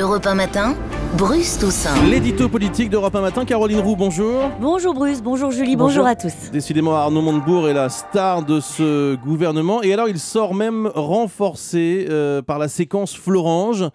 Europe 1 Matin, Bruce Toussaint. L'édito politique d'Europe 1 Matin, Caroline Roux, bonjour. Bonjour Bruce, bonjour Julie, bonjour à tous. Décidément, Arnaud Montebourg est la star de ce gouvernement. Et alors, il sort même renforcé par la séquence Florange.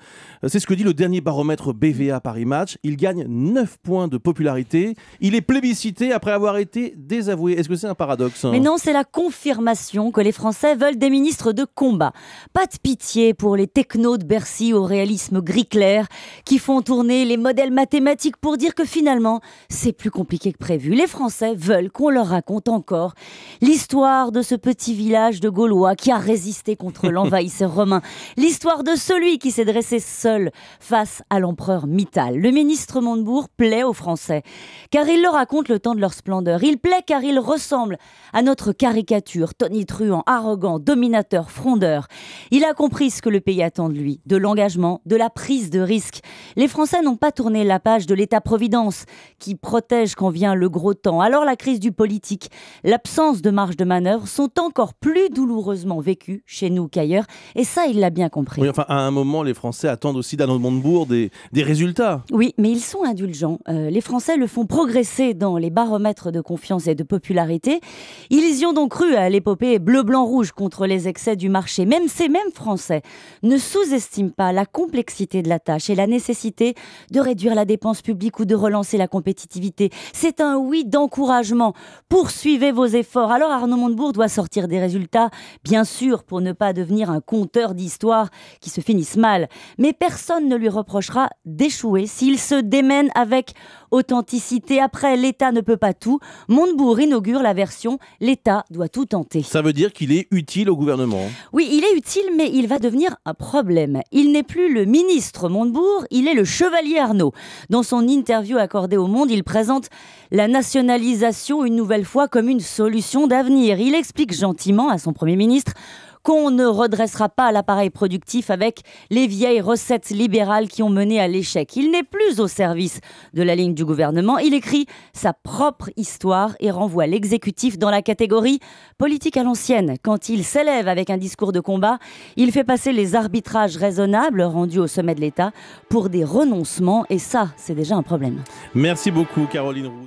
C'est ce que dit le dernier baromètre BVA Paris Match. Il gagne 9 points de popularité. Il est plébiscité après avoir été désavoué. Est-ce que c'est un paradoxe ? Mais non, c'est la confirmation que les Français veulent des ministres de combat. Pas de pitié pour les technos de Bercy au réalisme gris clair qui font tourner les modèles mathématiques pour dire que finalement, c'est plus compliqué que prévu. Les Français veulent qu'on leur raconte encore l'histoire de ce petit village de Gaulois qui a résisté contre l'envahisseur romain. L'histoire de celui qui s'est dressé seul face à l'empereur Mittal. Le ministre Montebourg plaît aux Français, car il leur raconte le temps de leur splendeur. Il plaît car il ressemble à notre caricature, tonitruant, arrogant, dominateur, frondeur. Il a compris ce que le pays attend de lui, de l'engagement, de la prise de risque. Les Français n'ont pas tourné la page de l'État-providence, qui protège quand vient le gros temps. Alors la crise du politique, l'absence de marge de manœuvre sont encore plus douloureusement vécues chez nous qu'ailleurs, et ça, il l'a bien compris. Oui, enfin, à un moment, les Français attendent aussi d'Arnaud Montebourg des résultats. Oui, mais ils sont indulgents. Les Français le font progresser dans les baromètres de confiance et de popularité. Ils y ont donc cru à l'épopée bleu-blanc-rouge contre les excès du marché. Même ces mêmes Français ne sous-estiment pas la complexité de la tâche et la nécessité de réduire la dépense publique ou de relancer la compétitivité. C'est un oui d'encouragement. Poursuivez vos efforts. Alors Arnaud Montebourg doit sortir des résultats, bien sûr, pour ne pas devenir un conteur d'histoires qui se finissent mal. Mais personne ne lui reprochera d'échouer s'il se démène avec authenticité. Après, l'État ne peut pas tout. Montebourg inaugure la version « L'État doit tout tenter ». Ça veut dire qu'il est utile au gouvernement. Oui, il est utile, mais il va devenir un problème. Il n'est plus le ministre Montebourg, il est le chevalier Arnaud. Dans son interview accordée au Monde, il présente la nationalisation une nouvelle fois comme une solution d'avenir. Il explique gentiment à son Premier ministre qu'on ne redressera pas l'appareil productif avec les vieilles recettes libérales qui ont mené à l'échec. Il n'est plus au service de la ligne du gouvernement. Il écrit sa propre histoire et renvoie l'exécutif dans la catégorie politique à l'ancienne. Quand il s'élève avec un discours de combat, il fait passer les arbitrages raisonnables rendus au sommet de l'État pour des renoncements. Et ça, c'est déjà un problème. Merci beaucoup, Caroline Roux.